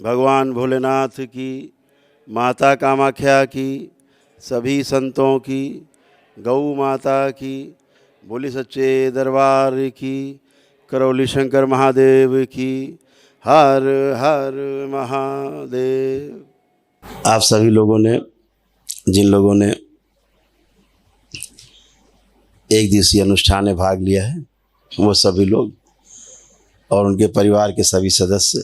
भगवान भोलेनाथ की, माता कामाख्या की, सभी संतों की, गौ माता की, बोली सच्चे दरबार की, करौली शंकर महादेव की, हर हर महादेव। आप सभी लोगों ने, जिन लोगों ने एक दिवसीय अनुष्ठान में भाग लिया है, वो सभी लोग और उनके परिवार के सभी सदस्य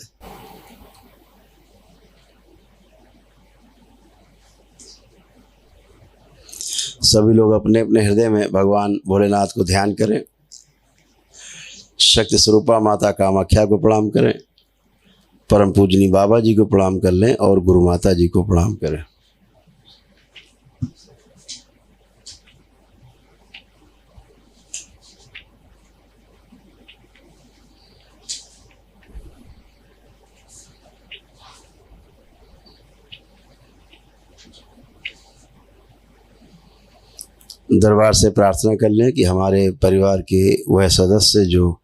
सभी लोग अपने अपने हृदय में भगवान भोलेनाथ को ध्यान करें, शक्ति स्वरूपा माता कामाख्या को प्रणाम करें, परम पूजनी बाबा जी को प्रणाम कर लें और गुरु माता जी को प्रणाम करें। दरबार से प्रार्थना कर लें कि हमारे परिवार के वह सदस्य जो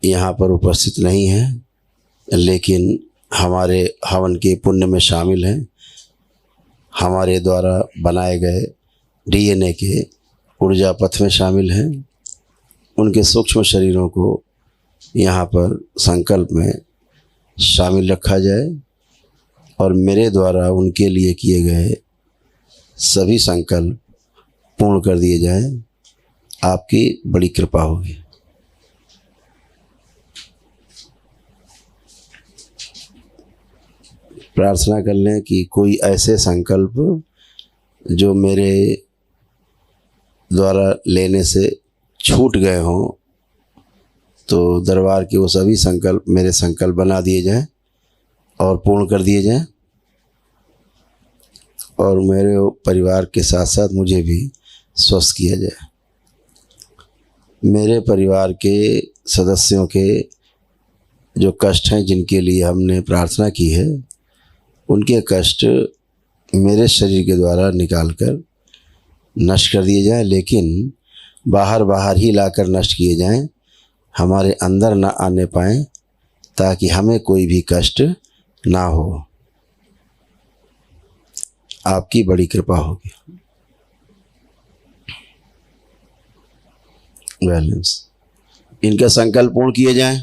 यहाँ पर उपस्थित नहीं हैं लेकिन हमारे हवन के पुण्य में शामिल हैं, हमारे द्वारा बनाए गए डीएनए के ऊर्जा पथ में शामिल हैं, उनके सूक्ष्म शरीरों को यहाँ पर संकल्प में शामिल रखा जाए और मेरे द्वारा उनके लिए किए गए सभी संकल्प पूर्ण कर दिए जाएं। आपकी बड़ी कृपा होगी। प्रार्थना कर लें कि कोई ऐसे संकल्प जो मेरे द्वारा लेने से छूट गए हों तो दरबार के वो सभी संकल्प मेरे संकल्प बना दिए जाएं और पूर्ण कर दिए जाएं और मेरे परिवार के साथ साथ मुझे भी स्वस्थ किया जाए। मेरे परिवार के सदस्यों के जो कष्ट हैं, जिनके लिए हमने प्रार्थना की है, उनके कष्ट मेरे शरीर के द्वारा निकालकर नष्ट कर दिए जाएं, लेकिन बाहर ही लाकर नष्ट किए जाएं, हमारे अंदर ना आने पाएं, ताकि हमें कोई भी कष्ट ना हो। आपकी बड़ी कृपा होगी। बैलेंस इनके संकल्प पूर्ण किए जाएं।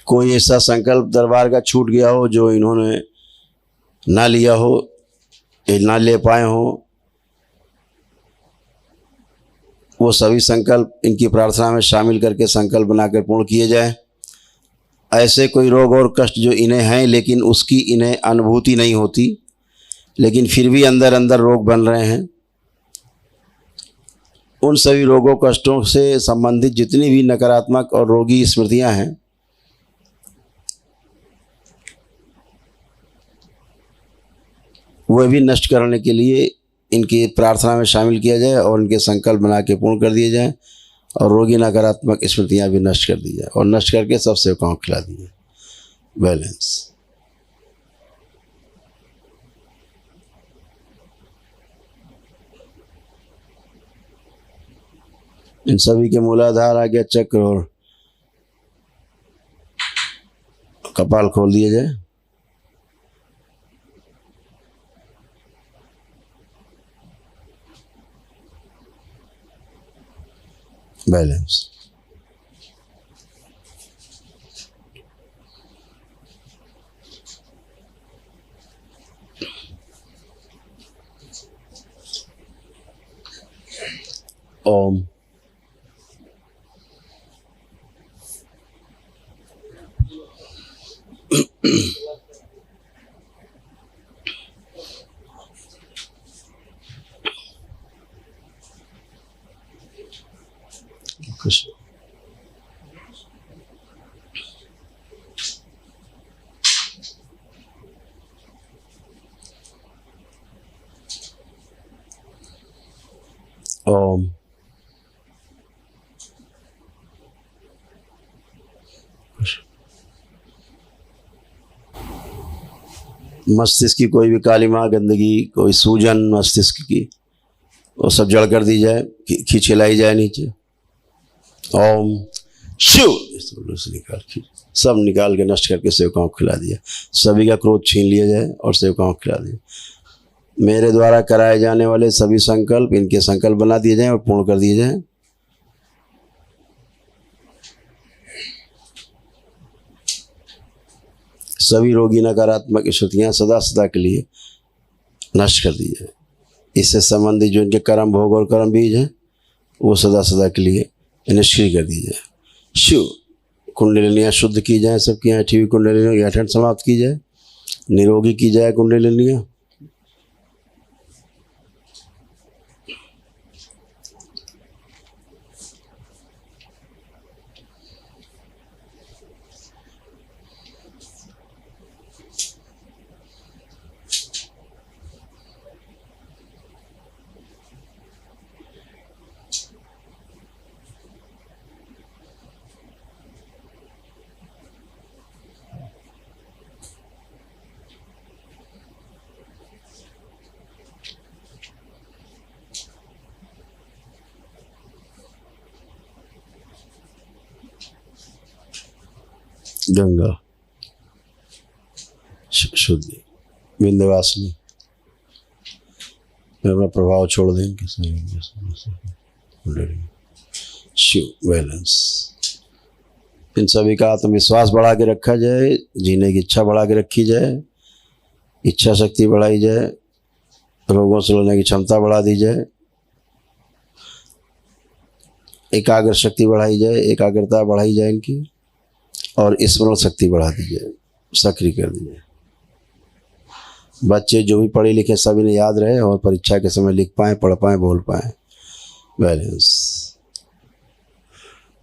कोई ऐसा संकल्प दरबार का छूट गया हो जो इन्होंने ना लिया हो, ना ले पाए हो, वो सभी संकल्प इनकी प्रार्थना में शामिल करके संकल्प बनाकर पूर्ण किए जाए। ऐसे कोई रोग और कष्ट जो इन्हें हैं लेकिन उसकी इन्हें अनुभूति नहीं होती, लेकिन फिर भी अंदर अंदर रोग बन रहे हैं, उन सभी रोगों कष्टों से संबंधित जितनी भी नकारात्मक और रोगी स्मृतियां हैं, वह भी नष्ट करने के लिए इनकी प्रार्थना में शामिल किया जाए और इनके संकल्प बना के पूर्ण कर दिए जाएं और रोगी नकारात्मक स्मृतियां भी नष्ट कर दी जाए और नष्ट करके सब सेवकाओं को खिला दी जाए। बैलेंस इन सभी के मूलाधार, आज्ञा चक्र और कपाल खोल दिए जाए। बैलेंस ओम कृष्ण ओम मस्तिष्क की कोई भी कालिमा, गंदगी, कोई सूजन मस्तिष्क की, वो सब जड़ कर दी जाए, खींच लाई जाए नीचे। ओम शिव, से निकाल खींच, सब निकाल के नष्ट करके सेवकाओं को खिला दिया। सभी का क्रोध छीन लिया जाए और सेवकाओं को खिला दिया। मेरे द्वारा कराए जाने वाले सभी संकल्प, इनके संकल्प बना दिए जाएं और पूर्ण कर दिए जाएं। सभी रोगी नकारात्मक स्थितियाँ सदा सदा के लिए नष्ट कर दी जाए। इससे संबंधित जो इनके कर्म भोग और कर्म बीज हैं, वो सदा सदा के लिए निष्क्रिय कर दी जाए। शिव, कुंडलिनियाँ शुद्ध की जाए, सबकी ऐठी हुई कुंडलिनियों की ऐठन समाप्त की जाए, निरोगी की जाए कुंडलिनियाँ। गंगा शुद्धि, विंध्यवासिनी, अपना प्रभाव छोड़ दें। शिव बैलेंस, इन सभी का आत्मविश्वास बढ़ा के रखा जाए, जीने की इच्छा बढ़ा के रखी जाए, इच्छा शक्ति बढ़ाई जाए, रोगों से लड़ने की क्षमता बढ़ा दी जाए, एकाग्र शक्ति बढ़ाई जाए, एकाग्रता बढ़ाई जाए इनकी, और स्मरण शक्ति बढ़ा दी जाए, सक्रिय कर दी जाए। बच्चे जो भी पढ़े लिखे सभी ने याद रहे और परीक्षा के समय लिख पाएँ, पढ़ पाएँ, बोल पाएँ। बैलेंस,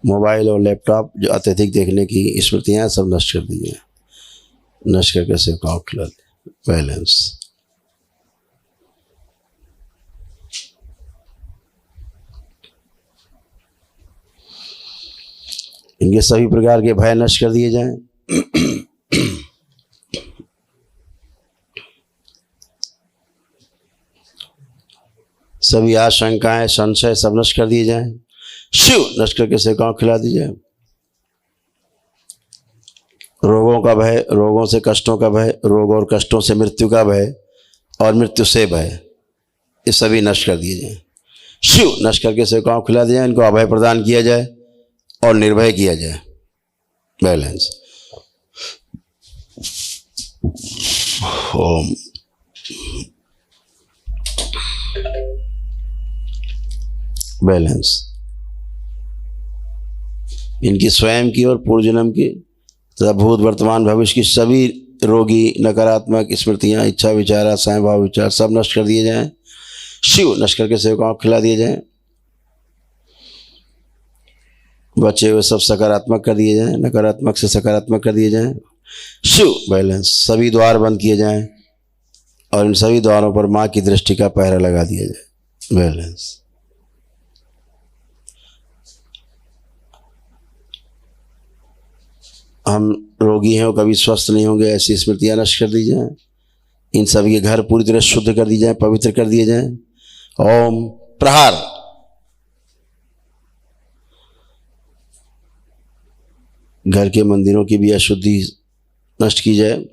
मोबाइल और लैपटॉप जो अत्यधिक देखने की स्मृतियाँ सब नष्ट कर दी जाए, नष्ट करके सेवकाओं को खिला दें। बैलेंस, इनके सभी प्रकार के भय नष्ट कर दिए जाएं। सभी आशंकाएं, संशय सब नष्ट कर दिए जाएं। शिव, नष्ट करके सेवकाओं को खिला दीजिए। रोगों का भय, रोगों से कष्टों का भय, रोग और कष्टों से मृत्यु का भय और मृत्यु से भय, ये सभी नष्ट कर दिए जाएं। शिव, नष्ट करके सेवकाओं को खिला दिया, इनको अभय प्रदान किया जाए और निर्भय किया जाए। बैलेंस, ओम बैलेंस, इनकी स्वयं की और पूर्व जन्म की तथा भूत वर्तमान भविष्य की सभी रोगी नकारात्मक स्मृतियां, इच्छा विचार, आशाएं, भाव विचार सब नष्ट कर दिए जाएं। शिव, नष्ट करके सेवकाओं को खिला दिए जाएं। बचे हुए सब सकारात्मक कर दिए जाएं, नकारात्मक से सकारात्मक कर दिए जाएं। शिव बैलेंस, सभी द्वार बंद किए जाएं और इन सभी द्वारों पर माँ की दृष्टि का पहरा लगा दिया जाए। बैलेंस, हम रोगी हैं और कभी स्वस्थ नहीं होंगे, ऐसी स्मृतियां नष्ट कर दी जाएं। इन सभी के घर पूरी तरह शुद्ध कर दी जाएं, पवित्र कर दिए जाएं। ओम प्रहार, घर के मंदिरों की भी अशुद्धि नष्ट की जाए।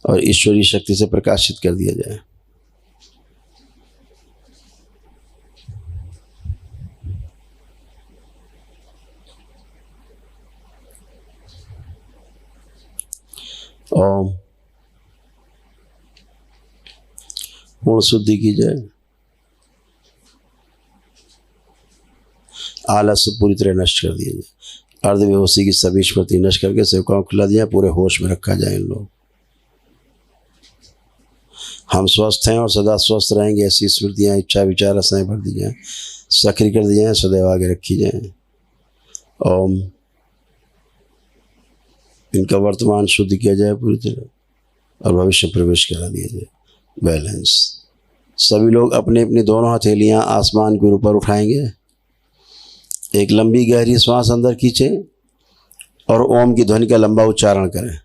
और ईश्वरीय शक्ति से प्रकाशित कर दिया जाए। ओम पूर्ण शुद्धि की जाए। आलस पूरी तरह नष्ट कर दिया जाए। अर्धबेहोशी की सभी स्मृति नष्ट करके सेवकाओं को खिला दिया, पूरे होश में रखा जाए। इन लोग हम स्वस्थ हैं और सदा स्वस्थ रहेंगे, ऐसी स्मृतियाँ, इच्छा विचार, आशाएं भर दी जाएँ, सक्रिय कर दी जाएँ, सदैव आगे रखी जाएँ। ओम इनका वर्तमान शुद्ध किया जाए पूरी तरह और भविष्य प्रवेश करा दिया जाए। बैलेंस, सभी लोग अपने अपनी दोनों हथेलियाँ आसमान के ऊपर उठाएंगे। एक लंबी गहरी श्वास अंदर खींचें और ओम की ध्वनि का लंबा उच्चारण करें।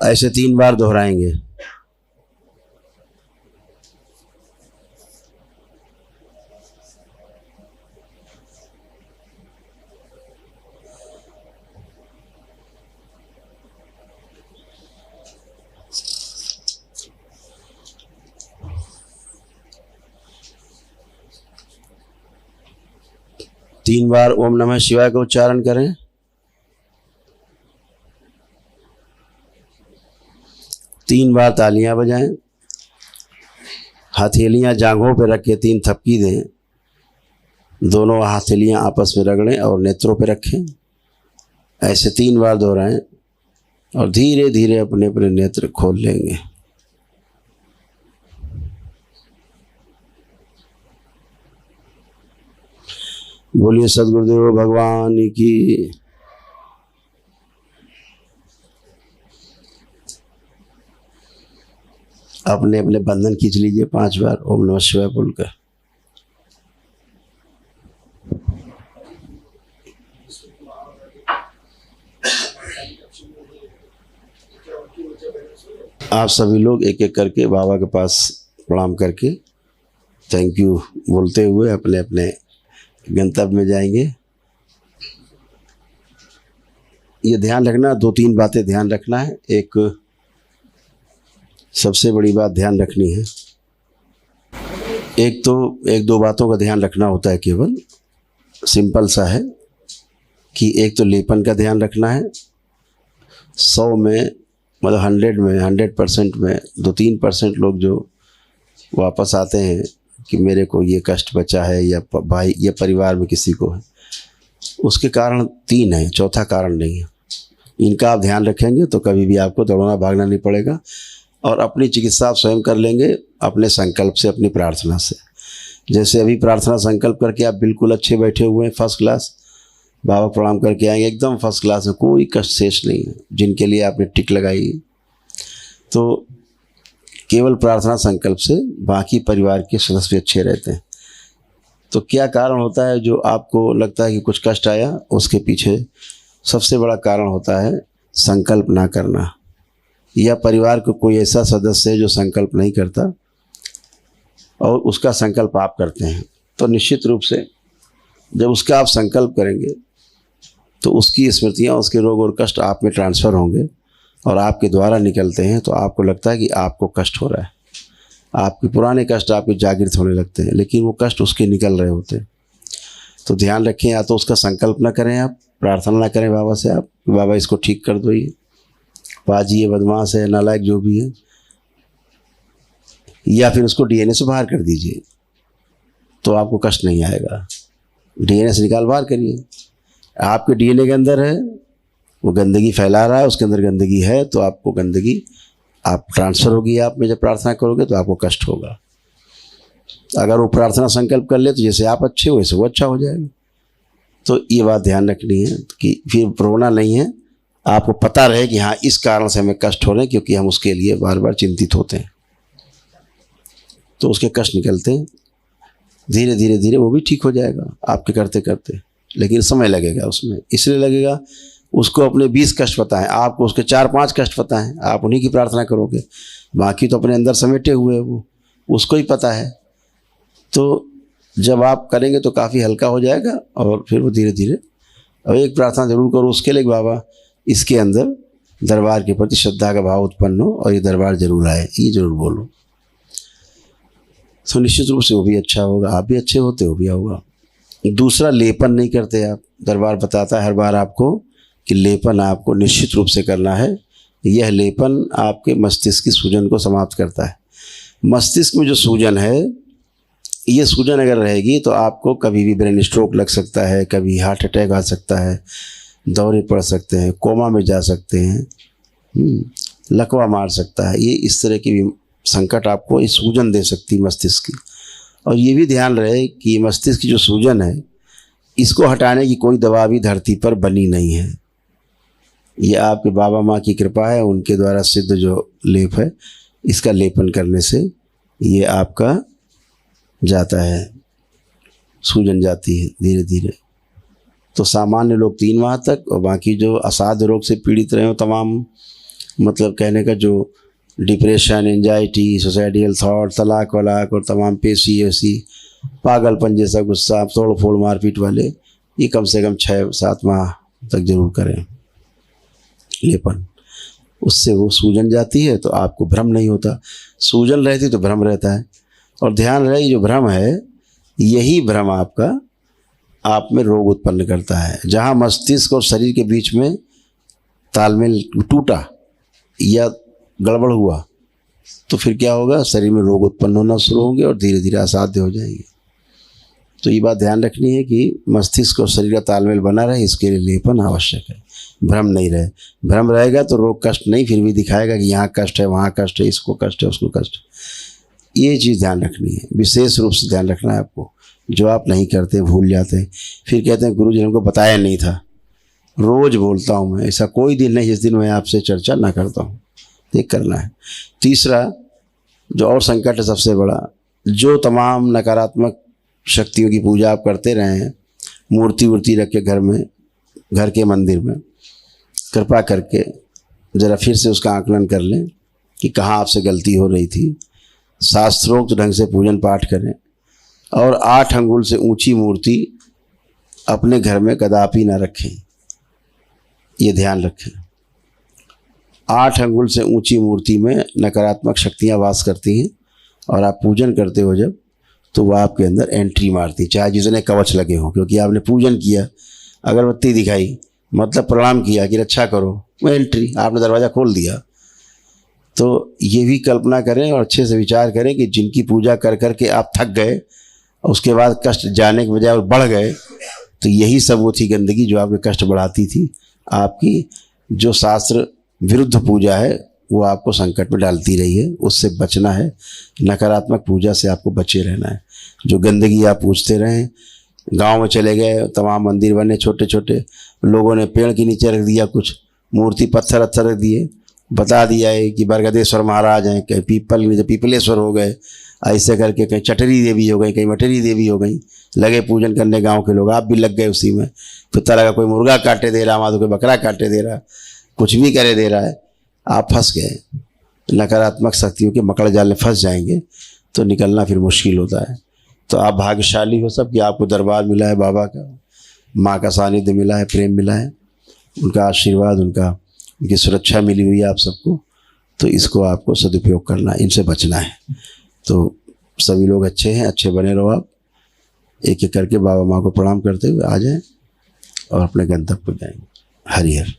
ऐसे 3 बार दोहराएंगे। तीन बार ओम नमः शिवाय का उच्चारण करें। तीन बार तालियां बजाएं। हथेलियां जांघों पर रख के 3 थपकी दें। दोनों हथेलियां आपस में रगड़ें और नेत्रों पर रखें। ऐसे 3 बार दोहराएं और धीरे धीरे अपने अपने नेत्र खोल लेंगे। बोलिए सद्गुरुदेव भगवान की। अपने अपने बंधन खींच लीजिए 5 बार ओम नमः शिवाय बोलकर। आप सभी लोग एक एक करके बाबा के पास प्रणाम करके थैंक यू बोलते हुए अपने अपने गंतव्य में जाएंगे। ये ध्यान रखना, 2-3 बातें ध्यान रखना है। एक सबसे बड़ी बात ध्यान रखनी है, एक तो 1-2 बातों का ध्यान रखना होता है। केवल सिंपल सा है कि एक तो लेपन का ध्यान रखना है। 100 में मतलब 100% में 2-3% लोग जो वापस आते हैं कि मेरे को ये कष्ट बचा है या भाई या परिवार में किसी को है, उसके कारण 3 है, चौथा कारण नहीं है। इनका आप ध्यान रखेंगे तो कभी भी आपको दौड़ना भागना नहीं पड़ेगा और अपनी चिकित्सा आप स्वयं कर लेंगे अपने संकल्प से, अपनी प्रार्थना से। जैसे अभी प्रार्थना संकल्प करके आप बिल्कुल अच्छे बैठे हुए हैं, फर्स्ट क्लास, बाबा प्रणाम करके आएंगे एकदम फर्स्ट क्लास में, कोई कष्ट शेष नहीं है। जिनके लिए आपने टिक लगाई तो केवल प्रार्थना संकल्प से बाकी परिवार के सदस्य भी अच्छे रहते हैं। तो क्या कारण होता है जो आपको लगता है कि कुछ कष्ट आया, उसके पीछे सबसे बड़ा कारण होता है संकल्प ना करना, या परिवार को कोई ऐसा सदस्य है जो संकल्प नहीं करता और उसका संकल्प आप करते हैं। तो निश्चित रूप से जब उसका आप संकल्प करेंगे तो उसकी स्मृतियाँ, उसके रोग और कष्ट आप में ट्रांसफ़र होंगे और आपके द्वारा निकलते हैं। तो आपको लगता है कि आपको कष्ट हो रहा है, आपके पुराने कष्ट आपके जागृत होने लगते हैं, लेकिन वो कष्ट उसके निकल रहे होते हैं। तो ध्यान रखें, या तो उसका संकल्प ना करें, आप प्रार्थना ना करें बाबा से, आप बाबा इसको ठीक कर दो, ये पाजी है, बदमाश है, नालायक जो भी है, या फिर उसको डीएनए से बाहर कर दीजिए तो आपको कष्ट नहीं आएगा। डीएनए से निकाल बाहर करिए। आपके डीएनए के अंदर है, वो गंदगी फैला रहा है, उसके अंदर गंदगी है, तो आपको गंदगी आप ट्रांसफ़र होगी आप में। जब प्रार्थना करोगे तो आपको कष्ट होगा। अगर वो प्रार्थना संकल्प कर ले तो जैसे आप अच्छे हो वैसे वो अच्छा हो जाएगा। तो ये बात ध्यान रखनी है कि फिर रोना नहीं है, आपको पता रहे कि हाँ इस कारण से हमें कष्ट हो रहे हैं, क्योंकि हम उसके लिए बार बार चिंतित होते हैं, तो उसके कष्ट निकलते हैं। धीरे धीरे धीरे वो भी ठीक हो जाएगा आपके करते करते, लेकिन समय लगेगा उसमें। इसलिए लगेगा, उसको अपने 20 कष्ट पता है, आपको उसके 4-5 कष्ट पता है, आप उन्हीं की प्रार्थना करोगे। बाकी तो अपने अंदर समेटे हुए हैं, वो उसको ही पता है। तो जब आप करेंगे तो काफ़ी हल्का हो जाएगा और फिर वो धीरे धीरे। और एक प्रार्थना ज़रूर करो उसके लिए, बाबा इसके अंदर दरबार के प्रति श्रद्धा का भाव उत्पन्न हो और ये दरबार जरूर आए, ये जरूर बोलो। तो निश्चित रूप से वो भी अच्छा होगा, आप भी अच्छे होते हो भी होगा। दूसरा, लेपन नहीं करते आप। दरबार बताता है हर बार आपको कि लेपन आपको निश्चित रूप से करना है। यह लेपन आपके मस्तिष्क की सूजन को समाप्त करता है। मस्तिष्क में जो सूजन है, ये सूजन अगर रहेगी तो आपको कभी भी ब्रेन स्ट्रोक लग सकता है, कभी हार्ट अटैक आ सकता है, दौरे पड़ सकते हैं, कोमा में जा सकते हैं, लकवा मार सकता है। ये इस तरह की भी संकट आपको इस सूजन दे सकती है मस्तिष्क की। और ये भी ध्यान रहे कि मस्तिष्क की जो सूजन है, इसको हटाने की कोई दवा भी धरती पर बनी नहीं है। ये आपके बाबा माँ की कृपा है, उनके द्वारा सिद्ध जो लेप है, इसका लेपन करने से ये आपका जाता है, सूजन जाती है धीरे धीरे। तो सामान्य लोग 3 माह तक, और बाकी जो असाध्य रोग से पीड़ित रहे हो तमाम, मतलब कहने का जो डिप्रेशन, एंजाइटी, सुसाइडियल थॉट, तलाक वलाक और तमाम पेशी ऐसी पागलपन जैसा गुस्सा, तोड़ फोड़ मारपीट वाले, ये कम से कम 6-7 माह तक जरूर करें लेपन। उससे वो सूजन जाती है तो आपको भ्रम नहीं होता। सूजन रहती तो भ्रम रहता है। और ध्यान रहे, जो भ्रम है यही भ्रम आपका आप में रोग उत्पन्न करता है। जहाँ मस्तिष्क और शरीर के बीच में तालमेल टूटा या गड़बड़ हुआ तो फिर क्या होगा, शरीर में रोग उत्पन्न होना शुरू होंगे और धीरे धीरे असाध्य हो जाएंगे। तो ये बात ध्यान रखनी है कि मस्तिष्क और शरीर का तालमेल बना रहे, इसके लिए लेपन आवश्यक है, भ्रम नहीं रहे। भ्रम रहेगा तो रोग कष्ट नहीं, फिर भी दिखाएगा कि यहाँ कष्ट है, वहाँ कष्ट है, इसको कष्ट है, उसको कष्ट है। ये चीज़ ध्यान रखनी है, विशेष रूप से ध्यान रखना है आपको, जो आप नहीं करते, भूल जाते हैं। फिर कहते हैं गुरु जी ने हमको बताया नहीं था। रोज़ बोलता हूँ मैं, ऐसा कोई दिन नहीं जिस दिन मैं आपसे चर्चा ना करता हूँ। देख करना है। तीसरा जो और संकट है सबसे बड़ा, जो तमाम नकारात्मक शक्तियों की पूजा आप करते रहे हैं, मूर्ति वूर्ति रख के घर में, घर के मंदिर में, कृपा करके ज़रा फिर से उसका आकलन कर लें कि कहाँ आपसे गलती हो रही थी। शास्त्रोक्त ढंग से पूजन पाठ करें और 8 अंगुल से ऊंची मूर्ति अपने घर में कदापि ना रखें, ये ध्यान रखें। 8 अंगुल से ऊंची मूर्ति में नकारात्मक शक्तियाँ वास करती हैं और आप पूजन करते हो जब, तो वह आपके अंदर एंट्री मारती, चाहे जिसने कवच लगे हो, क्योंकि आपने पूजन किया, अगरबत्ती दिखाई, मतलब प्रणाम किया कि रक्षा करो, वो एंट्री, आपने दरवाज़ा खोल दिया। तो ये भी कल्पना करें और अच्छे से विचार करें कि जिनकी पूजा कर कर के आप थक गए और उसके बाद कष्ट जाने के बजाय और बढ़ गए, तो यही सब वो थी गंदगी जो आपके कष्ट बढ़ाती थी। आपकी जो शास्त्र विरुद्ध पूजा है वो आपको संकट में डालती रही है, उससे बचना है। नकारात्मक पूजा से आपको बचे रहना है। जो गंदगी आप पूजते रहें, गांव में चले गए, तमाम मंदिर बने छोटे छोटे, लोगों ने पेड़ के नीचे रख दिया, कुछ मूर्ति पत्थर अत्थर रख दिए, बता दिया है कि बरगदेश्वर महाराज हैं, कहीं पीपल में पीपलेश्वर हो गए, ऐसे करके कहीं चटरी देवी हो गई, कहीं मटरी देवी हो गई, लगे पूजन करने गाँव के लोग, आप भी लग गए उसी में। फिर तरह का कोई मुर्गा काटे दे रहा, माधो कोई बकरा काटे दे रहा, कुछ भी करे दे रहा है, आप फंस गए। नकारात्मक शक्तियों के मकड़ जाल में फंस जाएंगे तो निकलना फिर मुश्किल होता है। तो आप भाग्यशाली हो सब कि आपको दरबार मिला है बाबा का, माँ का सानिध्य मिला है, प्रेम मिला है, उनका आशीर्वाद, उनकी सुरक्षा मिली हुई है आप सबको। तो इसको आपको सदुपयोग करना है, इनसे बचना है। तो सभी लोग अच्छे हैं, अच्छे बने रहो आप। एक एक करके बाबा माँ को प्रणाम करते हुए आ जाएं और अपने गंतव्य पर जाएंगे। हरिहर।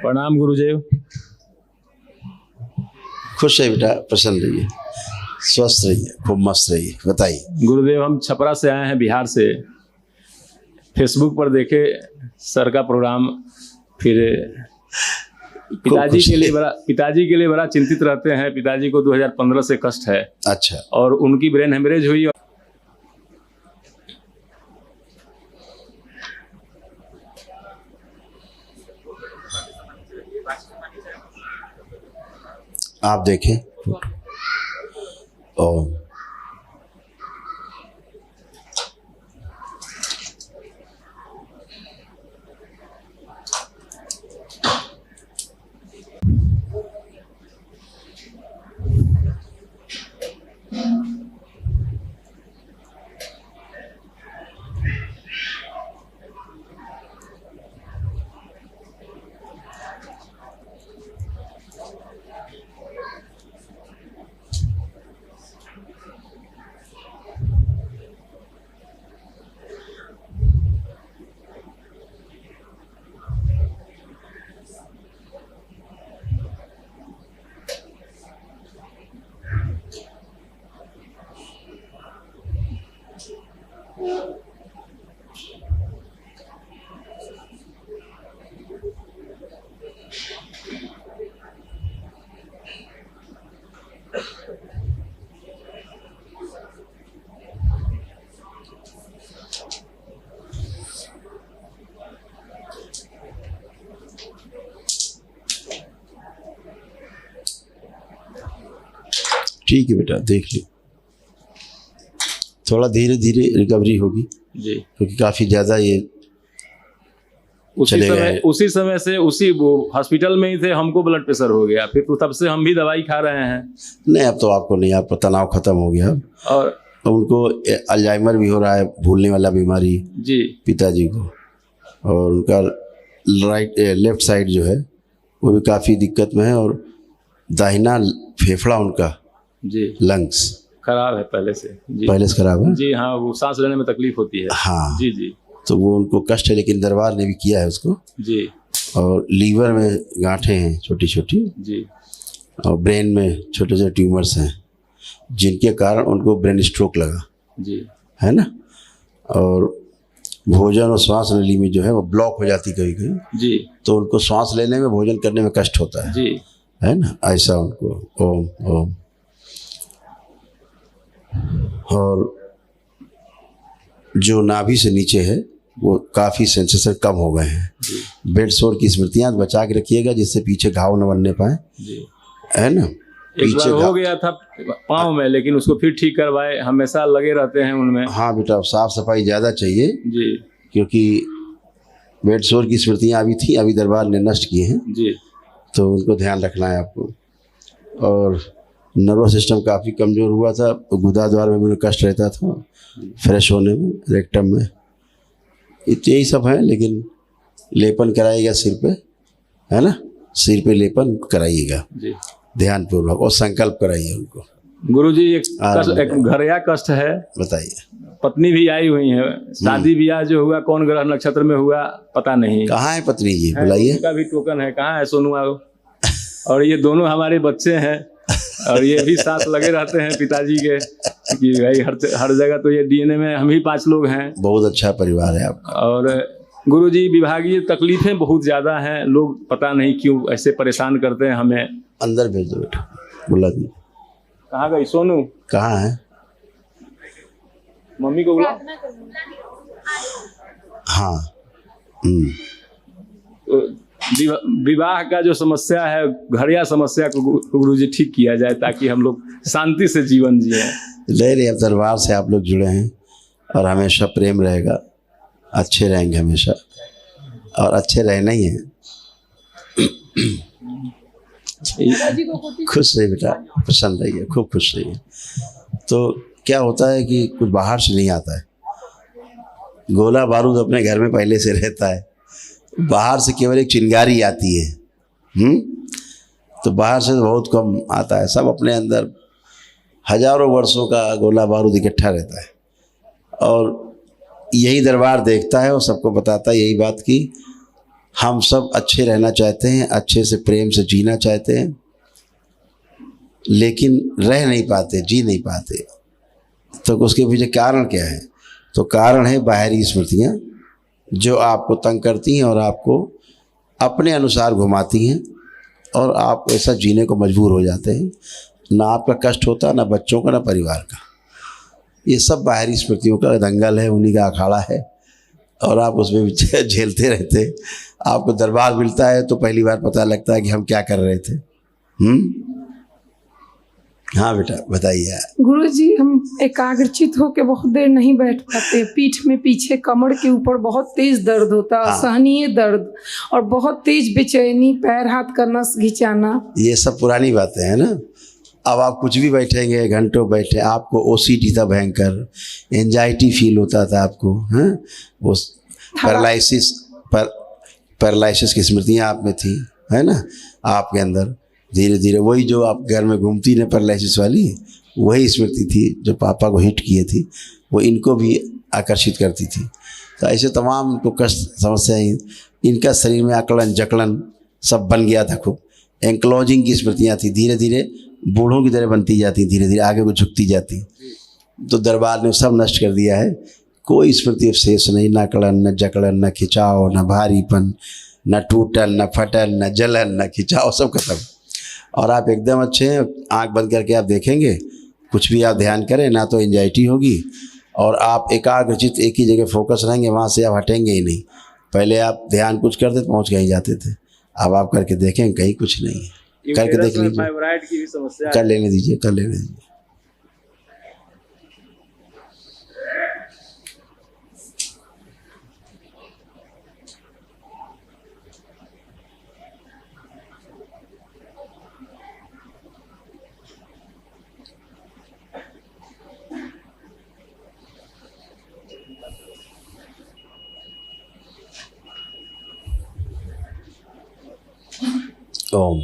प्रणाम गुरुदेव। खुश है बेटा, प्रसन्न रहिए, स्वस्थ रहिए, खूब मस्त रहिए। बताइए। गुरुदेव, हम छपरा से आए हैं, बिहार से। फेसबुक पर देखे सर का प्रोग्राम, फिर पिताजी के लिए बड़ा चिंतित रहते हैं। पिताजी को 2015 से कष्ट है। अच्छा। और उनकी ब्रेन हेमरेज हुई। आप देखें। ओम। ठीक है बेटा, देख ली, थोड़ा धीरे धीरे रिकवरी होगी जी। क्योंकि काफ़ी ज़्यादा ये उसी समय से उसी वो हॉस्पिटल में ही थे, हमको ब्लड प्रेशर हो गया, फिर तो तब से हम भी दवाई खा रहे हैं। नहीं, अब तो आपको नहीं, आपका तनाव खत्म हो गया। और उनको अल्जाइमर भी हो रहा है, भूलने वाला बीमारी जी पिताजी को, और उनका लेफ्ट साइड जो है वो भी काफ़ी दिक्कत में है, और दाहिना फेफड़ा उनका जी लंग्स खराब है पहले से जी। पहले से खराब है जी हाँ, वो सांस लेने में तकलीफ होती है। हाँ जी जी तो वो उनको कष्ट है, लेकिन दरबार ने भी किया है उसको। जी और लीवर में गांठें हैं छोटी छोटी, जी, और ब्रेन में छोटे छोटे ट्यूमर्स हैं, जिनके कारण उनको ब्रेन स्ट्रोक लगा जी, है ना। और भोजन और श्वास नली में जो है वो ब्लॉक हो जाती कभी कभी, जी तो उनको श्वास लेने में, भोजन करने में कष्ट होता है जी। है ना, ऐसा उनको। ओम ओम। और जो नाभि से नीचे है वो काफ़ी सेंसेशन कम हो गए हैं। बेड सोर की स्मृतियाँ बचा के रखिएगा, जिससे पीछे घाव न बनने पाए, जी। है ना। एक बार हो गया था पाँव में, लेकिन उसको फिर ठीक करवाए, हमेशा लगे रहते हैं उनमें। हाँ बेटा, साफ सफाई ज़्यादा चाहिए जी, क्योंकि बेड सोर की स्मृतियाँ अभी थी, अभी दरबार ने नष्ट किए हैं, जी, तो उनको ध्यान रखना है आपको। और नर्वस सिस्टम काफ़ी कमज़ोर हुआ था, गुदा द्वार में भी कष्ट रहता था, फ्रेश होने में, रेक्टम में, यही सब है। लेकिन लेपन कराइएगा सिर पे, है ना, सिर पे लेपन कराइएगा जी, ध्यान पूर्वक, और संकल्प कराइए उनको। गुरुजी एक घरया कष्ट है, बताइए। पत्नी भी आई हुई है, शादी ब्याह जो हुआ कौन ग्रह नक्षत्र में हुआ पता नहीं। कहाँ है पत्नी जी, बुलाइए। उनका भी टोकन है, कहाँ है सोनू आओ। और ये दोनों हमारे बच्चे हैं, और ये भी साथ लगे रहते हैं पिताजी के, कि भाई हर जगह तो ये डीएनए में हम ही 5 लोग हैं। बहुत अच्छा परिवार है आपका। और गुरुजी विभागीय तकलीफें बहुत ज़्यादा हैं, लोग पता नहीं क्यों ऐसे परेशान करते हैं हमें। अंदर भेज दो बेटा, बुला दी। कहाँ गई सोनू? कहाँ है? मम्मी को बुला। हाँ। विवाह का जो समस्या है, घरिया समस्या को गुरुजी ठीक किया जाए, ताकि हम लोग शांति से जीवन जिए। ले अब दरबार से आप लोग जुड़े हैं, और हमेशा प्रेम रहेगा, अच्छे रहेंगे हमेशा, और अच्छे रहना ही है। खुश रहिए बेटा, प्रसन्न रहिए, खूब खुश रहिए। तो क्या होता है कि कुछ बाहर से नहीं आता है, गोला बारूद अपने घर में पहले से रहता है, बाहर से केवल एक चिंगारी आती है। तो बाहर से बहुत कम आता है, सब अपने अंदर हजारों वर्षों का गोला बारूद इकट्ठा रहता है। और यही दरबार देखता है और सबको बताता है यही बात कि हम सब अच्छे रहना चाहते हैं, अच्छे से प्रेम से जीना चाहते हैं, लेकिन रह नहीं पाते, जी नहीं पाते। तो उसके पीछे कारण क्या है? तो कारण है बाहरी स्मृतियाँ, जो आपको तंग करती हैं और आपको अपने अनुसार घुमाती हैं, और आप ऐसा जीने को मजबूर हो जाते हैं। ना आपका कष्ट होता, ना बच्चों का, ना परिवार का। ये सब बाहरी स्मृतियों का दंगल है, उन्हीं का अखाड़ा है, और आप उसमें झेलते रहते। आपको दरबार मिलता है तो पहली बार पता लगता है कि हम क्या कर रहे थे। हाँ बेटा बताइए। गुरुजी, हम एकाग्रचित होकर बहुत देर नहीं बैठ पाते, पीठ में पीछे कमर के ऊपर बहुत तेज दर्द होता है, असहनीय दर्द, और बहुत तेज बेचैनी, पैर हाथ का नस घिंचाना। ये सब पुरानी बातें हैं ना। अब आप कुछ भी बैठेंगे, घंटों बैठे, आपको ओसीडी था भयंकर, एंजाइटी फील होता था आपको, हैं, वो पैरालिसिस की स्मृतियाँ आप में थी, है ना, आपके अंदर। धीरे धीरे वही जो आप घर में घूमती ना पैरालिसिस वाली, वही स्मृति थी जो पापा को हिट किए थी, वो इनको भी आकर्षित करती थी। तो ऐसे तमाम इनको कष्ट समस्याएं, इनका शरीर में अकड़न जकड़न सब बन गया था खूब। एंक्लोजिंग की स्मृतियाँ थी, धीरे धीरे बूढ़ों की तरह बनती जाती, धीरे धीरे आगे को झुकती जाती। तो दरबार ने सब नष्ट कर दिया है, कोई स्मृति अवशेष नहीं, न अकड़न, न जकड़न, न खिंचाव, न भारीपन, न टूटन, न फटन, न जलन, न खिंचाव, सब खत्म। और आप एकदम अच्छे हैं। आँख बंद करके आप देखेंगे, कुछ भी आप ध्यान करें ना तो एंजाइटी होगी, और आप एकाग्रचित एक ही जगह फोकस रहेंगे, वहाँ से आप हटेंगे ही नहीं। पहले आप ध्यान कुछ करते पहुँच कहीं जाते थे, अब आप करके देखें कहीं कुछ नहीं है। करके देख लीजिए। फाइब्राइड की भी समस्या कर लेने दीजिए, कर लेने दीजिए। ओम।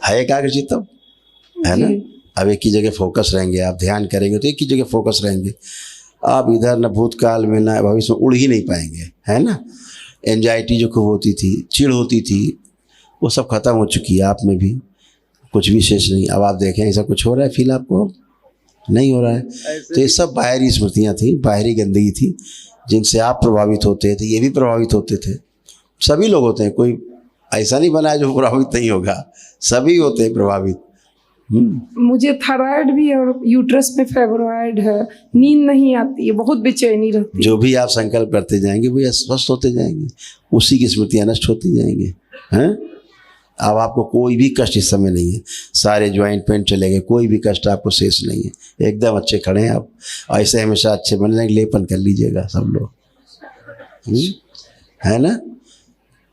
है एकाग्रचित्त तब, है ना। अब एक ही जगह फोकस रहेंगे, आप ध्यान करेंगे तो एक ही जगह फोकस रहेंगे। आप इधर न भूतकाल में न भविष्य में उड़ ही नहीं पाएंगे, है ना। एंजाइटी जो खूब होती थी, चिढ़ होती थी, वो सब खत्म हो चुकी है आप में भी, कुछ भी शेष नहीं। अब आप देखें ऐसा कुछ हो रहा है फील आपको? नहीं हो रहा है। तो ये सब बाहरी स्मृतियाँ थी, बाहरी गंदगी थी, जिनसे आप प्रभावित होते थे, ये भी प्रभावित होते थे। सभी लोग होते हैं, कोई ऐसा नहीं बना है जो प्रभावित नहीं होगा, सभी होते हैं प्रभावित। मुझे थायराइड भी है और यूट्रस में फाइब्रॉइड है, नींद नहीं आती है, बहुत बेचैनी रहती है। जो भी आप संकल्प करते जाएंगे वो स्वस्थ होते जाएंगे, उसी की स्मृतियाँ नष्ट होती जाएंगी, हैं। अब आपको कोई भी कष्ट इस समय नहीं है, सारे ज्वाइंट पेन चले गए, कोई भी कष्ट आपको शेष नहीं है, एकदम अच्छे खड़े हैं आप। ऐसे हमेशा अच्छे बने रहेंगे, लेपन कर लीजिएगा सब लोग, है ना।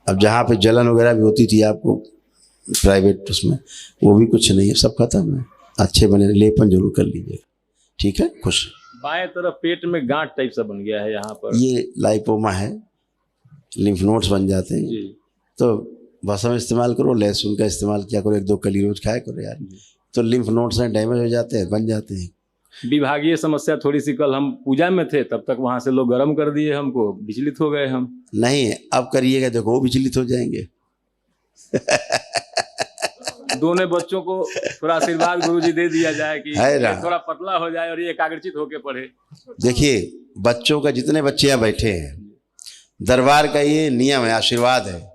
अब जहाँ पे जलन वगैरह भी होती थी आपको प्राइवेट, उसमें वो भी कुछ नहीं है, सब खत्म है, अच्छे बने, लेपन जरूर कर लीजिएगा, ठीक है। खुश। बाएं तरफ पेट में गांठ टाइप सा बन गया है यहाँ पर, ये लाइपोमा है, लिम्फ नोड्स बन जाते हैं। जी। तो भस्म इस्तेमाल करो, लहसुन का इस्तेमाल किया करो, 1-2 कली रोज खाया करो यार, तो लिम्फ नोड्स हैं डैमेज हो जाते हैं, बन जाते हैं। विभागीय समस्या थोड़ी सी, कल हम पूजा में थे तब तक वहां से लोग गर्म कर दिए हमको, विचलित हो गए हम। नहीं, अब करिएगा, देखो वो विचलित हो जाएंगे। दोनों बच्चों को थोड़ा आशीर्वाद गुरुजी दे दिया जाए कि है ना। ये थोड़ा पतला हो जाए और ये एकाग्रचित होके पढ़े। देखिए बच्चों का, जितने बच्चे यहाँ बैठे हैं, दरबार का ये नियम है, आशीर्वाद है।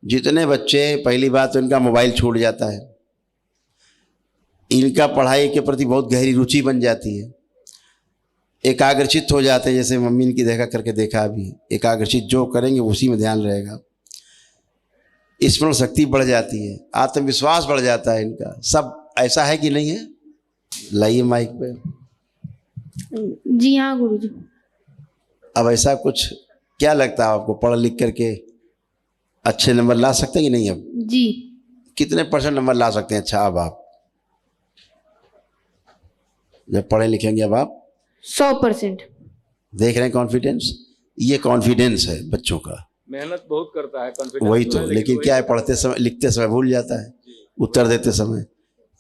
जितने बच्चे, पहली बात तो इनका मोबाइल छूट जाता है, इनका पढ़ाई के प्रति बहुत गहरी रुचि बन जाती है, एकाग्रचित हो जाते हैं। जैसे मम्मी इनकी देखा करके देखा, अभी एकाग्रचित जो करेंगे उसी में ध्यान रहेगा, स्मरण शक्ति बढ़ जाती है, आत्मविश्वास बढ़ जाता है इनका। सब ऐसा है कि नहीं है? लाइए माइक पे। जी हाँ गुरुजी। अब ऐसा कुछ क्या लगता है आपको, पढ़ लिख करके अच्छे नंबर ला सकते हैं कि नहीं? अब जी। कितने % नंबर ला सकते हैं? अच्छा, अब आप जब पढ़े लिखेंगे, अब आप 100%। देख रहे हैं कॉन्फिडेंस, ये कॉन्फिडेंस है बच्चों का। मेहनत बहुत करता है, कॉन्फिडेंस वही तो, लेकिन क्या है, पढ़ते समय, लिखते समय भूल जाता है, उत्तर देते समय।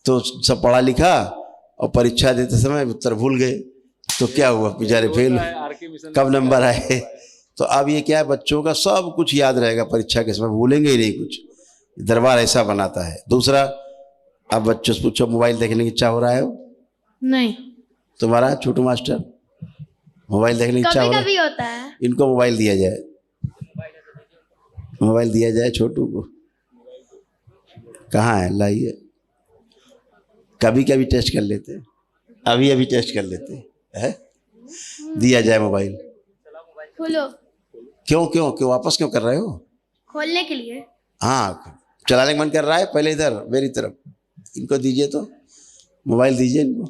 तो सब पढ़ा लिखा और परीक्षा देते समय उत्तर भूल गए, तो क्या हुआ, बेचारे फेल, कब नंबर आए। तो अब ये क्या है, बच्चों का सब कुछ याद रहेगा, परीक्षा के समय भूलेंगे ही नहीं कुछ। दरबार ऐसा बनाता है। दूसरा, अब बच्चों से पूछो मोबाइल देखने की इच्छा हो रहा है? नहीं। तुम्हारा छोटू मास्टर, मोबाइल देखने की इच्छा हो रहा है? कभी होता है। इनको मोबाइल दिया जाए, मोबाइल दिया जाए छोटू को। कहाँ है, लाइए, कभी कभी टेस्ट कर लेते हैं, अभी अभी टेस्ट कर लेते हैं, दिया जाए मोबाइल। खोलो। क्यों क्यों क्यों वापस क्यों कर रहे हो? खोलने के लिए। हाँ, चलाने का मन कर रहा है। पहले इधर मेरी तरफ, इनको दीजिए, तो मोबाइल दीजिए, इनको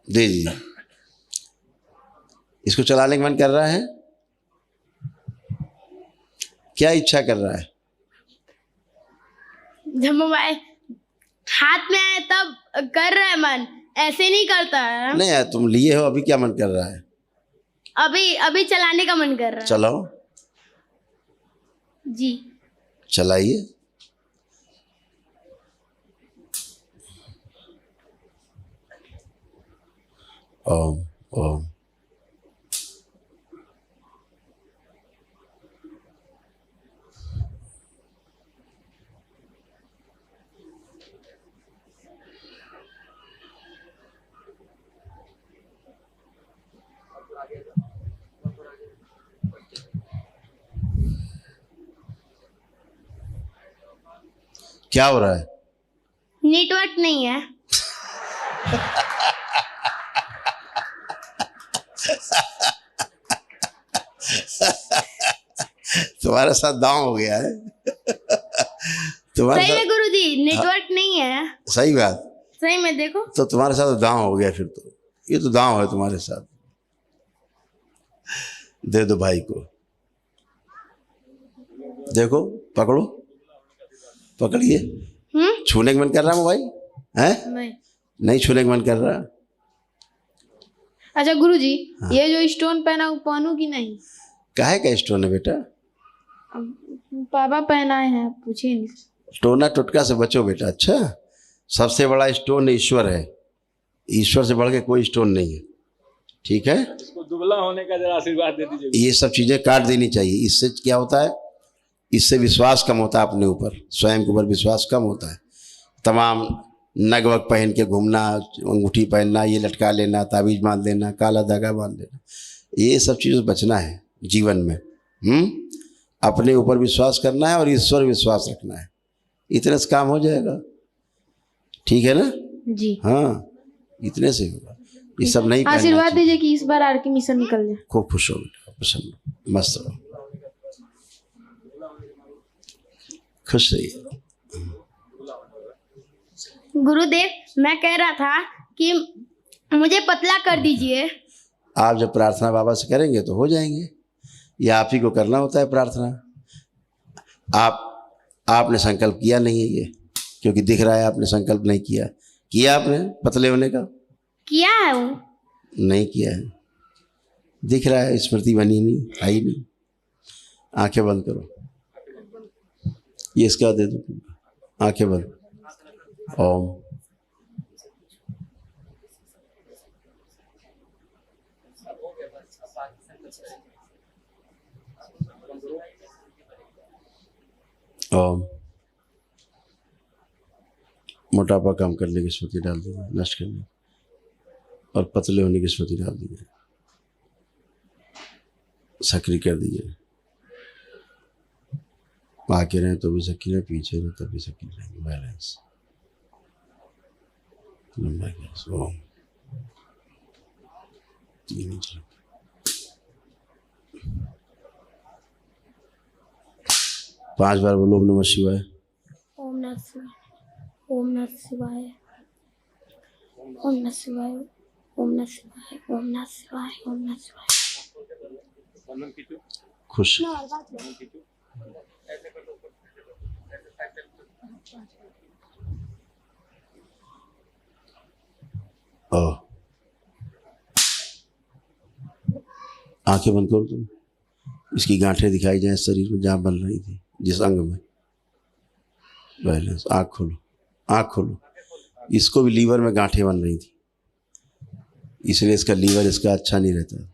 दे दीजिए। इसको चलाने का मन कर रहा है, क्या इच्छा कर रहा है? जब मोबाइल हाथ में आए तब कर रहा है मन, ऐसे नहीं करता है। नहीं यार, तुम लिए हो, अभी क्या मन कर रहा है? अभी चलाने का मन कर रहा है। चलाओ, जी। चलाइए। ओम ओम। क्या हो रहा है? नेटवर्क नहीं है। तुम्हारे साथ दांव हो गया है। तुम्हारे सही में साथ गुरुजी नेटवर्क नहीं है। सही बात, सही में देखो। तो तुम्हारे साथ दांव हो गया फिर तो। ये तो दांव है तुम्हारे साथ। दे दो भाई को, देखो पकड़ो, पकड़िए। छूने का मन कर रहा मोबाइल है? नहीं छूने का मन कर रहा। अच्छा गुरुजी, ये जो स्टोन पहना वो पहनूं कि नहीं? काहे का स्टोन है बेटा? पापा पहनाए हैं, पूछिए नहीं। टोना टुटका से बचो बेटा। अच्छा, सबसे बड़ा स्टोन ईश्वर है। ईश्वर से बढ़ के कोई स्टोन नहीं है, ठीक है? इसको दुबला होने का जरा आशीर्वाद दे दीजिए। ये सब चीजें काट देनी चाहिए। इससे क्या होता है? इससे विश्वास कम होता है अपने ऊपर, स्वयं के ऊपर विश्वास कम होता है। तमाम नग वग पहन के घूमना, अंगूठी पहनना, ये लटका लेना, ताबीज बांध लेना, काला धागा बांध लेना, ये सब चीज़ बचना है जीवन में। अपने ऊपर विश्वास करना है और ईश्वर विश्वास रखना है, इतने से काम हो जाएगा, ठीक है ना जी? हाँ, इतने से होगा। ये सब नहीं पहनना आशीर्वाद चाहिए। दीजिए कि इस बार आर के मिशन निकल जाए। खूब खुश हो बेटा, प्रसन्न हो, मस्त रहो, खुश रहिए। गुरुदेव मैं कह रहा था कि मुझे पतला कर दीजिए। आप जब प्रार्थना बाबा से करेंगे तो हो जाएंगे। ये आप ही को करना होता है प्रार्थना। आपने संकल्प किया नहीं है ये, क्योंकि दिख रहा है आपने संकल्प नहीं किया। किया आपने पतले होने का? किया है वो? नहीं किया है, दिख रहा है, स्मृति बनी नहीं, आई नहीं। आंखें बंद करो, ये इसका दे दो, आंखें बंद। ओम। ओम। मोटापा कम करने की स्मृति डाल दीजिए, नष्ट करने, और पतले होने की स्मृति डाल दीजिए, सक्रिय कर दीजिए। आगे रहें तो भी सक्रिय, पीछे रहे तब भी सक्रिय रहेंगे। बैलेंस, लंबा गैस। ओम। 3 इंच। 5 बार बोलो ओम नमः शिवाय। ओम नमः शिवाय, ओम नमः शिवाय, ओम नमः शिवाय, ओम नमः शिवाय, ओम नमः शिवाय, ओम नमः शिवाय। खुश। आंखें बंद करो तुम, इसकी गांठें दिखाई जाए शरीर में जहाँ बन रही थी, जिस अंग में। बैलेंस। आँख खोलो, आँख खोलो। इसको भी लीवर में गांठें बन रही थी, इसलिए इसका लीवर इसका अच्छा नहीं रहता।